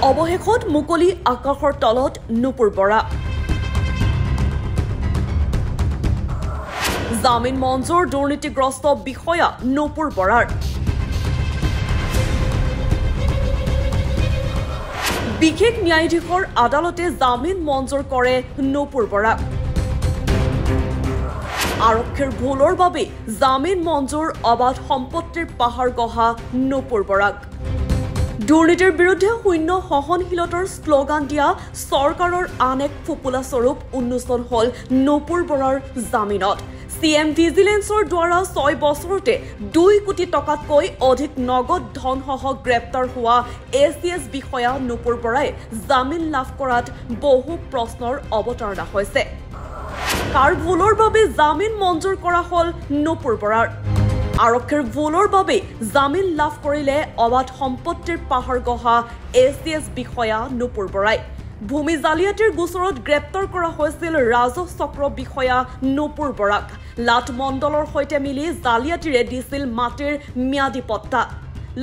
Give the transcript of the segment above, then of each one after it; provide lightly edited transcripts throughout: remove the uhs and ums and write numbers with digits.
অৱশেষত মুকলি আকাশৰ তলত নুপুৰ বৰা জামিন মঞ্জুৰ দুৰ্নীতিগ্ৰস্ত বিষয়া নুপুৰ বৰাৰ বিশেষ ন্যায়াধীশৰ আদালতে জামিন মঞ্জুৰ কৰে নুপুৰ বৰাক আৰক্ষীৰ ভুলৰ বাবে জামিন মঞ্জুৰ অবাধ সম্পত্তিৰ পাহাৰ গঢ়া নুপুৰ বৰাক দুৰ্নীতিৰ বিৰুদ্ধে শূন্য সহনশীলতাৰ শ্লোগান দিয়া চৰকাৰৰ আন এক ফুপুলা স্বৰূপ উন্মোচন হল নুপুৰ বৰাৰ জামিনত CM ভিজিলেন্সৰ দ্বাৰা 6 বছৰতে 2 কোটি টকাতকৈ অধিক নগদ ধনসহ গ্ৰেপ্তাৰ হোৱা ACS বিষয়া নুপুৰ বৰাই জামিন লাভ কৰাত বহু প্ৰশ্নৰ অৱতাৰণা হৈছে কাৰ ভুলৰ বাবে জামিন মঞ্জুৰ কৰা হল নুপুৰ বৰাৰ আৰক্ষীৰ ভুলৰ বাবে জামিন লাভ কৰিলে অবাধ সম্পত্তিৰ পাহাৰ গঢ়া ACS বিষয়া নুপুৰ বৰাই ভূমি জালিয়াতিৰ গোচৰত গ্ৰেপ্তাৰ কৰা হৈছিল ৰাজহ চক্ৰ বিষয়া নুপুৰ বৰাক লাট মণ্ডলৰ সৈতে মিলি জালিয়াতিৰে দিছিল মাটিৰ ম্যাদী পট্টা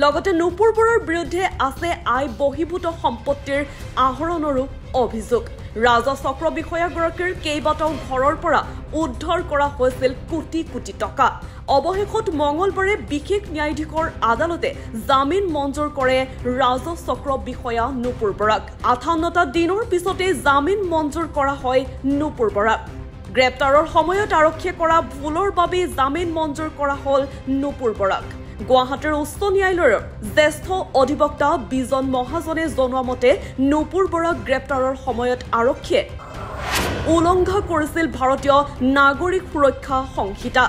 লগতে নুপুৰ বৰাৰ বিৰুদ্ধে আছে আই বহিভূত সম্পত্তিৰ আহৰণৰো অভিযোগ ৰাজহ চক্ৰ বিষয়াগৰাকীৰ কেইবাটাও ঘৰৰ পৰা উদ্ধাৰ কৰা হৈছিল কোটি কোটি টকা অৱশেষত মঙলবাৰে বিশেষ ন্যায়াধীশৰ আদালতে জামিন মঞ্জুৰ কৰে ৰাজহ চক্ৰ বিষয়া নুপুৰ বৰাক 58টা দিনৰ পিছতে জামিন মঞ্জুৰ কৰা হয় নুপুৰ বৰাক গ্ৰেপ্তাৰৰ সময়ত আৰক্ষীয়ে কৰা ভুলৰ বাবে জামিন মঞ্জুৰ কৰা হল নুপুৰ বৰাক গুৱাহাটীৰ উচ্চ ন্যায়ালয়ৰ জ্যেষ্ঠ অধিবক্তা বিজন মহাজনে জনোৱা মতে নুপুৰ বৰাক গ্ৰেপ্তাৰৰ সময়ত আৰক্ষীয়ে উলংঘা কৰিছিল ভাৰতীয় নাগৰিক সুৰক্ষা সংহিতা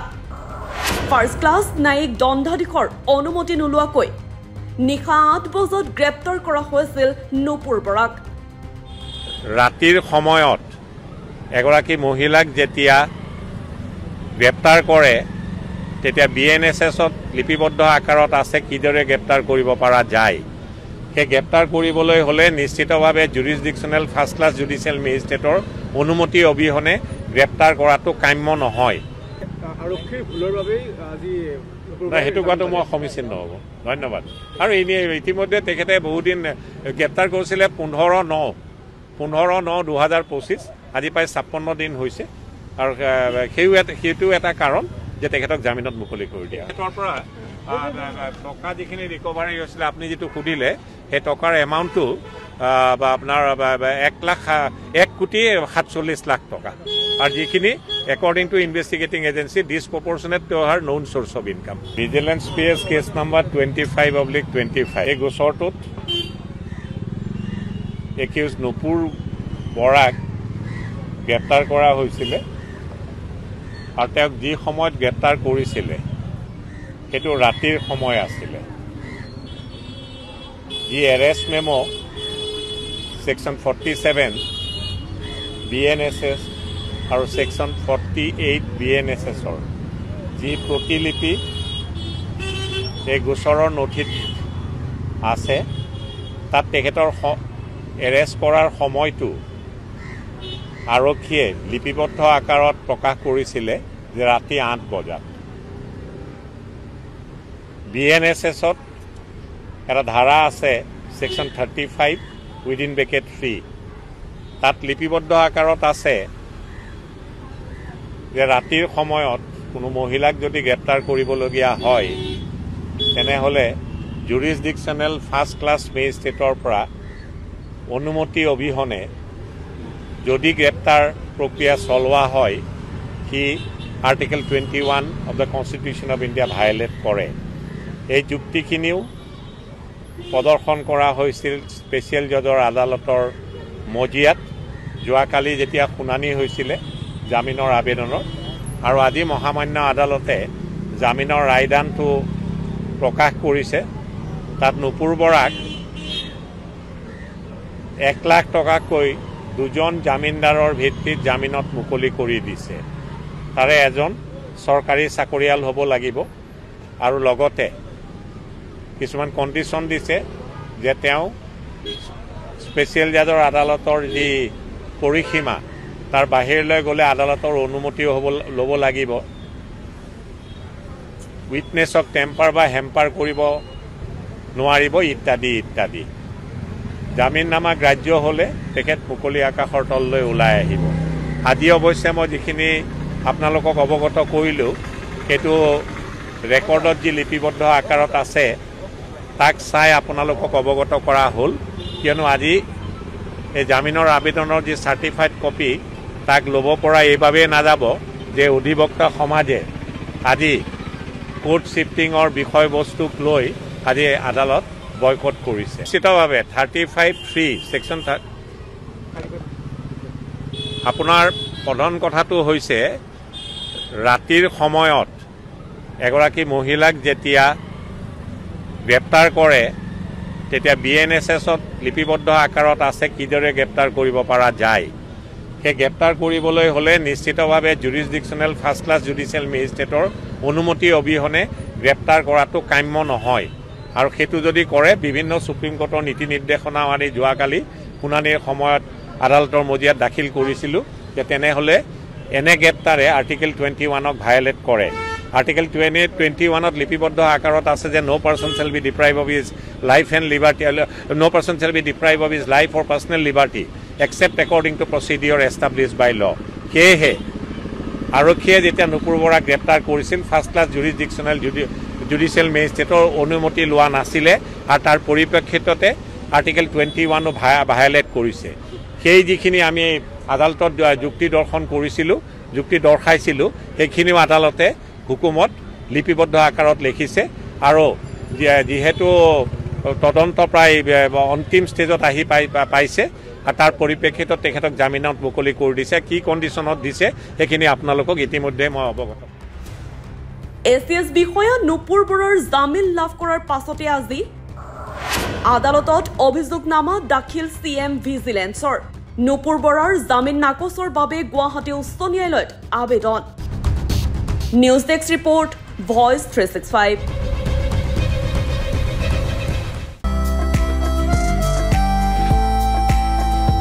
ফাৰ্ষ্ট ক্লাছ ন্যায়িক দণ্ডাধীশৰ অনুমতি নোলোৱাকৈ নিশা 8 বজাত গ্ৰেপ্তাৰ কৰা হৈছিল নুপুৰ বৰাক ৰাতিৰ সময়ত এগৰাকী মহিলাক যেতিয়া গ্ৰেপ্তাৰ কৰে তেতিয়া BNSSত লিপিবদ্ধ আকাৰত আছে কিদৰে গ্ৰেপ্তাৰ কৰিব পৰা যায় সেই গ্ৰেপ্তাৰ কৰিবলৈ হলে নিশ্চিতভাৱে জুৰিছডিকশ্যনেল ফাৰ্ষ্ট ক্লাছ জুডিচিয়েল মেজিষ্ট্ৰেটৰ অনুমতি অবিহনে গ্ৰেপ্তাৰ কৰাটো কাম্য নহয় আৰক্ষীৰ ভুলৰ বাবে আজি সেইটো কোৱাটো মই সমীচীন নহ'ব ধন্যবাদ আৰু ইতিমধ্যে তেখেতে বহুদিন গ্ৰেপ্তাৰ কৰিছিলে 15/9/2025 আজি প্ৰায় 56 দিন হৈছে আৰু সেইটো এটা কাৰণ যে তেখেতক জামিনত মুকলি কৰি দিয়া তেখেতৰ পৰা টকা যিখিনি ৰিকভাৰী হৈছিলে আপুনি যিটো সুধিলে সেই টকাৰ এমাউণ্টটো আপোনাৰ 1,47,00,000 টকা আৰু যিখিনি according to investigating agency disproportionate to her known source of income vigilance PS case number 25/25 এই গোচৰটোত accused নুপুৰ বৰাক গ্ৰেপ্তাৰ কৰা হৈছিলে আৰু তেওঁক যি সময়ত গ্ৰেপ্তাৰ কৰিছিলে সেইটো ৰাতিৰ সময় আছিলে যি এৰেষ্ট মেমো সেকশন 47 BNSS আৰু সেকশন 48 BNSSৰ যি প্ৰতিলিপি এই গোচৰৰ নথিত আছে তাত তেখেতৰ এৰেষ্ট কৰাৰ সময়টো আৰক্ষীয়ে লিপিবদ্ধ আকাৰত প্ৰকাশ কৰিছিলে যে ৰাতি 8 বজাত BNSSত এটা ধাৰা আছে সেকশন 35 উইদিন ব্ৰেকেট 3 তাত লিপিবদ্ধ আকাৰত আছে যে ৰাতিৰ সময়ত কোনো মহিলাক যদি গ্ৰেপ্তাৰ কৰিবলগীয়া হয় তেনেহলে জুৰিছডিকশ্যনেল ফাৰ্ষ্ট ক্লাছ মেজিষ্ট্ৰেটৰ পৰা অনুমতি অবিহনে যদি গ্ৰেপ্তাৰ প্ৰক্ৰিয়া চলোৱা হয় কি article 21 of the constitution of India violate কৰে এই যুক্তিখিনিও প্ৰদৰ্শন কৰা হৈছিল স্পেচিয়েল জজৰ আদালতৰ মজিয়াত যোৱাকালি যেতিয়া শুনানি হৈছিলে জামিনৰ আবেদনৰ আৰু আজি মহামান্য আদালতে জামিনৰ ৰায়দানটো প্ৰকাশ কৰিছে তাত নুপুৰ বৰাক 1 লাখ টকাকৈ দুজন জামিনদাৰৰ ভিত্তিত জামিনত মুকলি কৰি দিছে তাৰে এজন চৰকাৰী চাকৰিয়াল হ'ব লাগিব আৰু লগতে কিছুমান কণ্ডিশ্যন দিছে যে তেওঁ স্পেচিয়েল জাজৰ আদালতৰ যি পৰিসীমা তাৰ বাহিৰলৈ গ'লে আদালতৰ অনুমতিও ল'ব লাগিব উইটনেছক টেম্পাৰ বা হেম্পাৰ কৰিব নোৱাৰিব ইত্যাদি ইত্যাদি জামিননামা গ্ৰাহ্য হ'লে তেখেত মুকলি আকাশৰ তললৈ ওলাই আহিব আজি অৱশ্যে মই যিখিনি আপোনালোকক অৱগত কৰিলোঁ সেইটো ৰেকৰ্ডত যি লিপিবদ্ধ আকাৰত আছে তাক চাই আপোনালোকক অৱগত কৰা হ'ল কিয়নো আজি এই জামিনৰ আবেদনৰ যি চাৰ্টিফাইড কপি তাক ল'ব পৰা এইবাবেই নাযাব যে অধিবক্তা সমাজে আজি কোৰ্ট শিফটিঙৰ বিষয়বস্তুক লৈ আজি আদালত বয়কট কৰিছে নিশ্চিতভাৱে 35(3) ছেকশ্যন আপোনাৰ প্ৰধান কথাটো হৈছে ৰাতিৰ সময়ত এগৰাকী মহিলাক যেতিয়া গ্ৰেপ্তাৰ কৰে তেতিয়া BNSSত লিপিবদ্ধ আকাৰত আছে কিদৰে গ্ৰেপ্তাৰ কৰিব পৰা যায় সেই গ্ৰেপ্তাৰ কৰিবলৈ হ'লে নিশ্চিতভাৱে জুৰিছডিকশ্যনেল ফাৰ্ষ্ট ক্লাছ জুডিচিয়েল মেজিষ্ট্ৰেটৰ অনুমতি অবিহনে গ্ৰেপ্তাৰ কৰাটো কাম্য নহয় আৰু সেইটো যদি কৰে বিভিন্ন সুপ্ৰিম কোৰ্টৰ নীতি নিৰ্দেশনা আমি যোৱাকালি শুনানিৰ সময়ত আদালতৰ মজিয়াত দাখিল কৰিছিলোঁ যে তেনেহ'লে এনে গ্ৰেপ্তাৰে আৰ্টিকেল 21ক ভায়োলেট কৰে আৰ্টিকেল 21ত লিপিবদ্ধ আকাৰত আছে যে no person shall be deprive of his life and liberty no person shall be deprive of his life or personal liberty except according to procedure establish by law সেয়েহে আৰক্ষীয়ে যেতিয়া নুপুৰ বৰাক গ্ৰেপ্তাৰ কৰিছিল ফাৰ্ষ্ট ক্লাছ জুৰিছডিকশ্যনেল জুডিচিয়েল মেজিষ্ট্ৰেটৰ অনুমতি লোৱা নাছিলে আৰু তাৰ পৰিপ্ৰেক্ষিততে আৰ্টিকেল 21ও ভায়োলেট কৰিছে সেই যিখিনি আমি আদালতত যুক্তি দৰ্শন কৰিছিলোঁ যুক্তি দৰ্শাইছিলোঁ সেইখিনিও আদালতে হুকুমত লিপিবদ্ধ আকাৰত লিখিছে আৰু যিহেতু তদন্ত প্ৰায় অন্তিম ষ্টেজত আহি পাইছে আৰু তাৰ পৰিপ্ৰেক্ষিতত তেখেতক জামিনত মুকলি কৰি দিছে কি কণ্ডিশ্যনত দিছে সেইখিনি আপোনালোকক ইতিমধ্যে মই অৱগত ACS বিষয়া নুপুৰ বৰাৰ জামিন লাভ কৰাৰ পাছতে আজি আদালতত অভিযোগনামা দাখিল CM ভিজিলেন্সৰ নুপুৰ বৰাৰ জামিন নাকচৰ বাবে গুৱাহাটী উচ্চ ন্যায়ালয়ত আবেদন নিউজ ডেস্ক ৰিপৰ্ট ভইচ 365